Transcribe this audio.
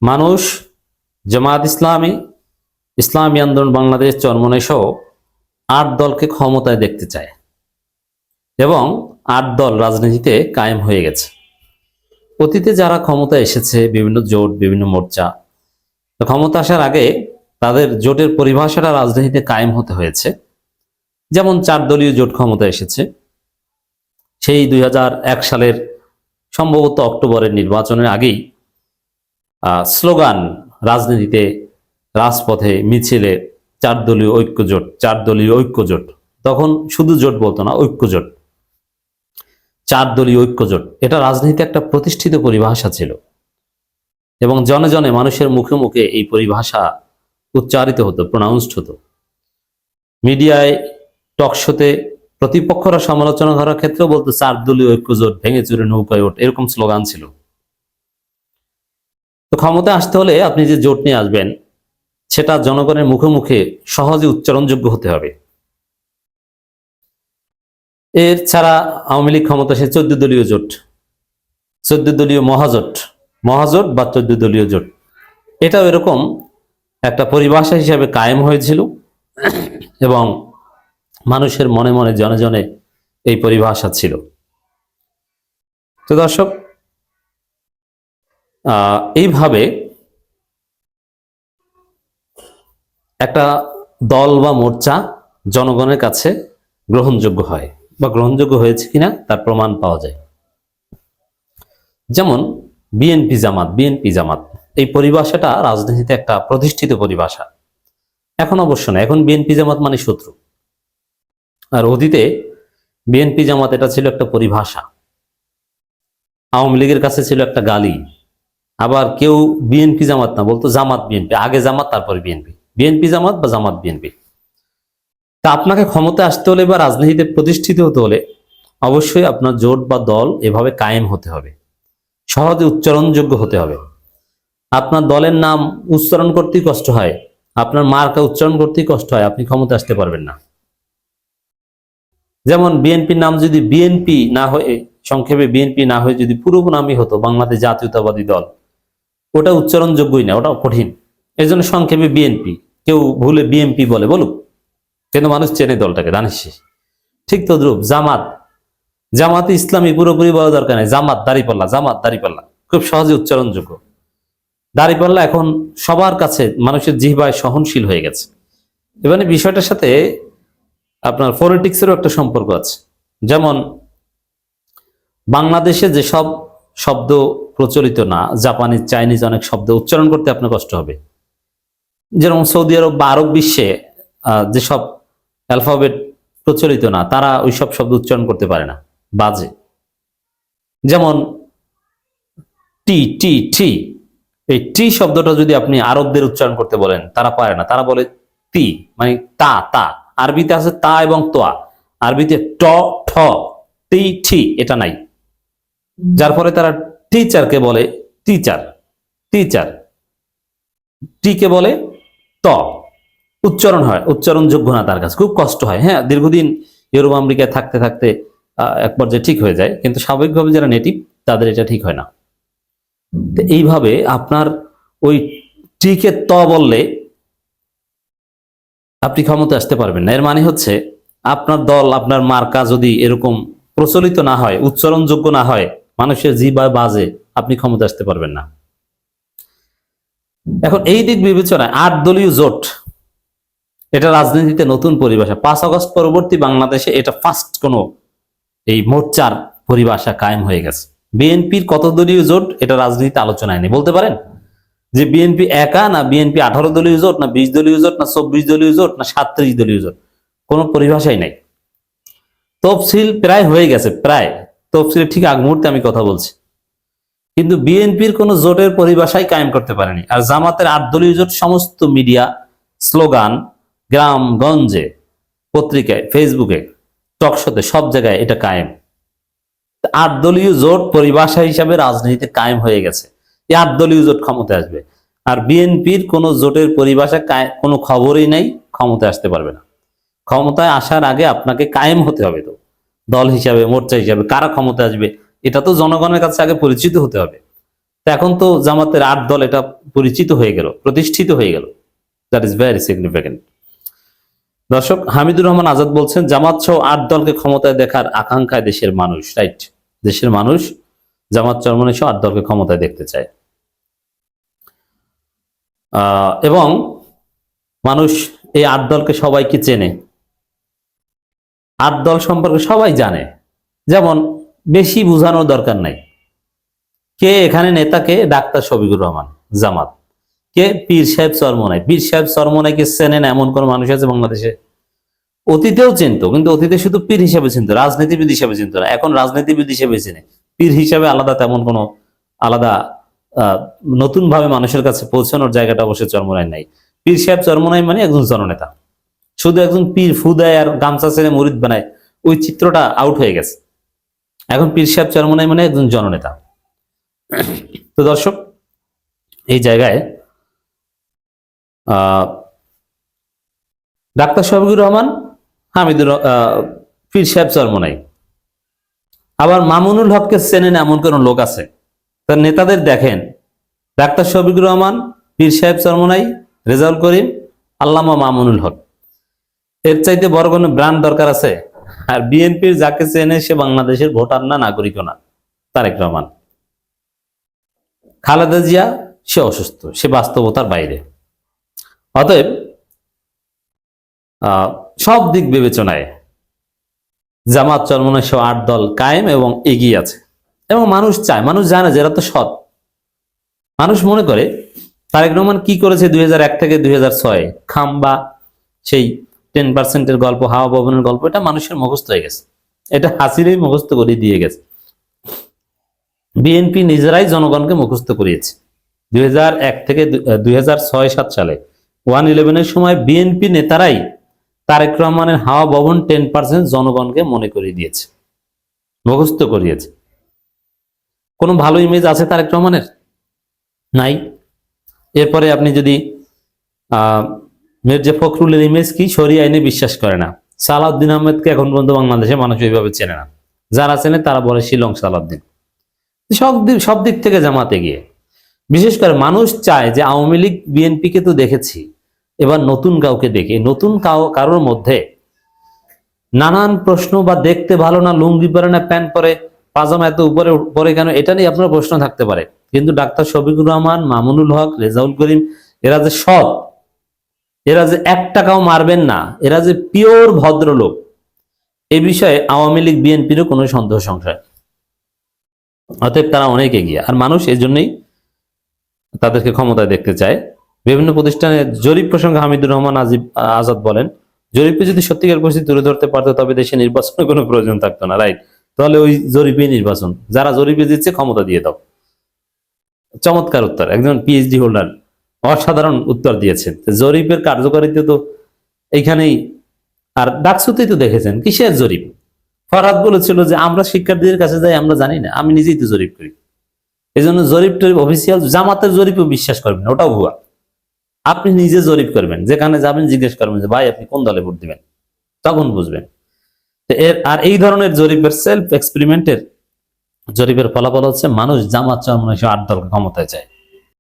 মানুষ জামায়াত ইসলামী, ইসলামী আন্দোলন বাংলাদেশ, চরমনাই সহ 8 দলকে ক্ষমতায় দেখতে চায় এবং 8 দল রাজনীতিতে কায়েম হয়ে গেছে। অতীতে যারা ক্ষমতায় এসেছে, বিভিন্ন জোট, বিভিন্ন মোর্চা, ক্ষমতা আসার আগে তাদের জোটের পরিভাষাটা রাজনীতিতে কায়েম হতে হয়েছে। যেমন 4 দলীয় জোট ক্ষমতায় এসেছে সেই 2001 সালের সম্ভবত অক্টোবরের নির্বাচনের আগেই স্লোগান রাজনীতিতে, রাজপথে, মিছিলে 4 দলীয় ঐক্য জোট, 4 দলীয় ঐক্য জোট। তখন শুধু জোট বলতো না, ঐক্য জোট, 4 দলীয় ঐক্য জোট, এটা রাজনীতিতে একটা প্রতিষ্ঠিত পরিভাষা ছিল এবং জনে জনে মানুষের মুখে মুখে এই পরিভাষা উচ্চারিত হতো, প্রোনাউন্সড হতো। মিডিয়ায়, টকশোতে প্রতিপক্ষরা সমালোচনা করার ক্ষেত্রেও বলতো 4 দলীয় ঐক্য জোট, ভেঙে চুরে নৌকায় ওঠ, এরকম স্লোগান ছিল। তো ক্ষমতায় আসতে হলে আপনি যে জোট নিয়ে আসবেন সেটা জনগণের মুখে মুখে সহজে উচ্চারণযোগ্য হতে হবে। এর ছাড়া আওয়ামী লীগ ক্ষমতা সে 14 দলীয় জোট, 14 দলীয় মহাজোট, মহাজোট বা 14 দলীয় জোট, এটাও এরকম একটা পরিভাষা হিসাবে কায়েম হয়েছিল এবং মানুষের মনে মনে, জনে জনে এই পরিভাষা ছিল। তো দর্শক, এইভাবে একটা দল বা মোর্চা জনগণের কাছে গ্রহণযোগ্য হয় বা গ্রহণযোগ্য হয়েছে কিনা তার প্রমাণ পাওয়া যায়। যেমন বিএনপি জামাত, বিএনপি জামাত, এই পরিভাষাটা রাজনীতিতে একটা প্রতিষ্ঠিত পরিভাষা। এখন অবশ্য না, এখন বিএনপি জামাত মানে শত্রু। আর অতীতে বিএনপি জামাত এটা ছিল একটা পরিভাষা, আওয়ামী লীগের কাছে ছিল একটা গালি। আবার কেউ বিএনপি জামাত না, বলতো জামাত বিএনপি, আগে জামাত তারপরে বিএনপি, বিএনপি জামাত বা জামাত বিএনপি। তা আপনাকে ক্ষমতায় আসতে হলে বা রাজনীতিতে প্রতিষ্ঠিত হতে হলে অবশ্যই আপনার জোট বা দল এভাবে কায়েম হতে হবে, সহজে উচ্চারণযোগ্য হতে হবে। আপনার দলের নাম উচ্চারণ করতেই কষ্ট হয়, আপনার মার্কা উচ্চারণ করতেই কষ্ট হয়, আপনি ক্ষমতায় আসতে পারবেন না। যেমন বিএনপির নাম যদি বিএনপি না হয়ে, সংক্ষেপে বিএনপি না হয়ে যদি পুরো নামই হতো বাংলাদেশ জাতীয়তাবাদী দল, ওটা উচ্চারণযোগ্যই না, ওটা কঠিন। এই জন্য সংক্ষেপে বিএনপি, কেউ ভুলে বিএনপি বলে, বলুক, কিন্তু মানুষ চেনে দলটাকে, জানিস। ঠিক তদ্রুপ জামাত, জামাতে ইসলামী পুরোপুরি বলা দরকার নেই, জামাত দাঁড়িপাল্লা, জামাত দাঁড়িপাল্লা, খুব সহজে উচ্চারণযোগ্য। দাঁড়িপাল্লা এখন সবার কাছে মানুষের জিহ্বায় সহনশীল হয়ে গেছে। এবারে বিষয়টার সাথে আপনার পলিটিক্সেরও একটা সম্পর্ক আছে। যেমন বাংলাদেশে যেসব শব্দ প্রচলিত না, জাপানিজ, চাইনিজ অনেক শব্দ উচ্চারণ করতে আপনার কষ্ট হবে। যেরকম সৌদি আরব বা আরব বিশ্বে যেসব অ্যালফাবেট প্রচলিত না, তারা ওইসব শব্দ উচ্চারণ করতে পারে না, বাজে। যেমন টি টি টি, এই টি শব্দটা যদি আপনি আরবদের উচ্চারণ করতে বলেন, তারা পারে না, তারা বলে তি, মানে তা তা। আরবিতে আছে তা এবং তোয়া, আরবিতে ট ঠ, টি ঠি, এটা নাই। যার ফলে তারা টিচারকে বলে টিচার, টিচার, টিকে বলে ত, উচ্চারণ হয়, উচ্চারণযোগ্য না, তার কাছে খুব কষ্ট হয়। হ্যাঁ, দীর্ঘদিন ইউরোপ আমেরিকায় থাকতে থাকতে এক পর্যায়ে ঠিক হয়ে যায়, কিন্তু স্বাভাবিকভাবে যারা নেটিভ তাদের এটা ঠিক হয় না। এইভাবে আপনার ওই টিকে ত বললে আপনি ক্ষমতা আসতে পারবেন না। এর মানে হচ্ছে আপনার দল, আপনার মার্কা যদি এরকম প্রচলিত না হয়, উচ্চারণযোগ্য না হয়, মানুষের জিহ্বায় বাজে, আপনি ক্ষমতা আসতে পারবেন না। এখন এই দিক বিবেচনায় 8 দলীয় জোট, এটা রাজনীতিতে নতুন পরিভাষা। 5 আগস্ট পরবর্তী বাংলাদেশে এটা ফার্স্ট কোন এই মোর্চার পরিভাষা কায়েম হয়ে গেছে। বিএনপির কত দলীয় জোট এটা রাজনীতিতে আলোচনায় নেই। বলতে পারেন যে বিএনপি একা, না বিএনপি 18 দলীয় জোট, না 20 দলীয় জোট, না 24 দলীয় জোট, না 37 দলীয় জোট, কোনো পরিভাষাই নাই। তফসিল প্রায় হয়ে গেছে, প্রায় তফসিলের ঠিক আগ মুহূর্তে আমি কথা বলছি, কিন্তু বিএনপির কোন জোটের পরিভাষাই কায়েম করতে পারেনি। আর জামাতের 8 দলীয় জোট সমস্ত মিডিয়া, স্লোগান, গ্রামগঞ্জে, পত্রিকায়, ফেসবুকে, টকশোতে, সব জায়গায় এটা কায়েম। 8 দলীয় জোট পরিভাষা হিসাবে রাজনীতিতে কায়েম হয়ে গেছে। এই 8 দলীয় জোট ক্ষমতায় আসবে। আর বিএনপির কোন জোটের পরিভাষা কোনো খবরই নাই, ক্ষমতায় আসতে পারবে না। ক্ষমতায় আসার আগে আপনাকে কায়েম হতে হবে। তো দল হিসাবে, মোর্চা হিসাবে কারা ক্ষমতায় আসবে এটা তো জনগণের কাছে আগে পরিচিত হতে হবে। তো এখন তো জামাতের 8 দল এটা পরিচিত হয়ে গেল, প্রতিষ্ঠিত হয়ে গেল। That is very significant. দর্শক, হামিদুর রহমান আজাদ বলছেন, জামাত সহ 8 দলকে ক্ষমতায় দেখার আকাঙ্ক্ষায় দেশের মানুষ। রাইট, দেশের মানুষ জামাত চরমনাই সহ 8 দলকে ক্ষমতায় দেখতে চায়। এবং মানুষ এই 8 দলকে সবাইকে চেনে, 8 দল সম্পর্কে সবাই জানে। যেমন বেশি বোঝানোর দরকার নাই, কে এখানে নেতাকে ডাক্তার শফিকুর রহমান জামাত, কে পীর সাহেব চরমনাই। পীর সাহেব চরমনাইকে চেনে না এমন কোন মানুষ আছে বাংলাদেশে? অতীতেও চিনত, কিন্তু অতীতে শুধু পীর হিসেবে চিনত, রাজনীতিবিদ হিসেবে চিনত না। এখন রাজনীতিবিদ হিসেবে চিনে, পীর হিসেবে আলাদা তেমন কোনো আলাদা নতুন ভাবে মানুষের কাছে পৌঁছানোর জায়গাটা অবশ্যই চরমনাই নাই। পীর সাহেব চরমনাই মানে একজন জননেতা, শুধু একজন পীর ফুদায় আর গামছা ছেড়ে মুরিদ বানায়, ওই চিত্রটা আউট হয়ে গেছে। এখন পীর সাহেব চরমনাই মানে একজন জননেতা। তো দর্শক, এই জায়গায় ডাক্তার শফিকুর রহমান, হামিদুর পীর সাহেব চরমনাই। আবার মামুনুল হককে চেনেন এমন কোন লোক আছে? তার নেতাদের দেখেন, ডাক্তার শফিকুর রহমান, পীর সাহেব চরমনাই, রেজাউল করিম, আল্লামা মামুনুল হক। এর চাইতে বড় কোনো ব্র্যান্ড দরকার আছে? আর বিএনপির যাকে চেনে সে বাংলাদেশের ভোটার না, নাগরিকও না, তারেক রহমান। খালেদা জিয়া, সে অসুস্থ, সে বাস্তবতার বাইরে। অতএব সব দিক বিবেচনায় জামাত চরমনাই সহ 8 দল কায়েম এবং এগিয়ে আছে। এবং মানুষ চায়, মানুষ জানে যে এরা তো সৎ। মানুষ মনে করে তারেক রহমান কি করেছে 2001 থেকে 2006, খাম্বা, সেই 10% গল্প, হাওয়া ভবনের গল্প, এটা মানুষের মুখস্থ হয়ে গেছে। এটা হাসিরই মুখস্থ করে দিয়ে গেছে। বিএনপি নিজেরাই জনগণকে মুখস্থ করিয়েছে। 2001 থেকে 2006-07 সালে 111-এর সময় বিএনপি নেতারাই তারেক রহমানের হাওয়া ভবন 10% জনগণকে মনে করিয়ে দিয়েছে, মুখস্থ করিয়েছে। কোনো ভালো ইমেজ আছে তারেক রহমানের? নাই। এরপরে আপনি যদি মির্জা ফখরুলের ইমেজ কি? শরিয়া আইনে বিশ্বাস করে না। সালাউদ্দিন আহমেদকে এখন পর্যন্ত বাংলাদেশে মানুষ ওইভাবে চেনে না, যারা চেনে তারা বলে শিলং সালাউদ্দিন। সব দিক থেকে জামাতে গিয়ে, বিশেষ করে মানুষ চায় যে আওয়ামী লীগ বিএনপিকে তো দেখেছি, এবার নতুন কাউকে দেখে। নতুন কারোর মধ্যে নানান প্রশ্ন, বা দেখতে ভালো না, লুঙ্গি পরে না, প্যান্ট পরে, পাজামা এত উপরে পরে কেন, এটা নিয়ে আপনার প্রশ্ন থাকতে পারে। কিন্তু ডাক্তার শফিকুর রহমান, মামুনুল হক, রেজাউল করিম, এরা যে সৎ, এরা যে 1 টাকাও মারবেন না, এরা যে পিওর ভদ্রলোক, এই বিষয়ে আওয়ামী লীগ বিএনপিরও কোনো সন্দেহ সংশয়। অতএব তারা অনেক এগিয়ে, আর মানুষ এই জন্যই তাদেরকে ক্ষমতায় দেখতে চায়। বিভিন্ন প্রতিষ্ঠানের জরিপ প্রসঙ্গে হামিদুর রহমান আজাদ বলেন, জরিপে যদি সত্যিকার পরিস্থিতি তুলে ধরতে পারতো তবে দেশে নির্বাচনের কোনো প্রয়োজন থাকতো না। রাইট, তাহলে ওই জরিপে নির্বাচন, যারা জরিপে দিচ্ছে ক্ষমতা দিয়ে দাও। চমৎকার উত্তর, একজন পিএইচডি হোল্ডার অসাধারণ উত্তর দিয়েছেন। জরিপের কার্যকারিতা তো এইখানেই। আর ডাকসুতেই তো দেখেছেন কিসের জরিপ। ফরহাদ বলেছিল যে আমরা শিক্ষার্থীদের কাছে যাই, আমরা জানি না, আমি নিজেই তো জরিপ করি। এই জন্য জরিপ টরিপ অফিসিয়াল, জামাতের জরিপও বিশ্বাস করবেন, ওটাও ভুয়া। আপনি নিজে জরিপ করবেন, যেখানে যাবেন জিজ্ঞেস করবেন যে ভাই আপনি কোন দলে ভোট দিবেন, তখন বুঝবেন। আর এই ধরনের জরিপের, সেলফ এক্সপেরিমেন্টের জরিপের ফলাফল হচ্ছে মানুষ জামাত চরমনাই সহ 8 দলকে ক্ষমতায় চায়।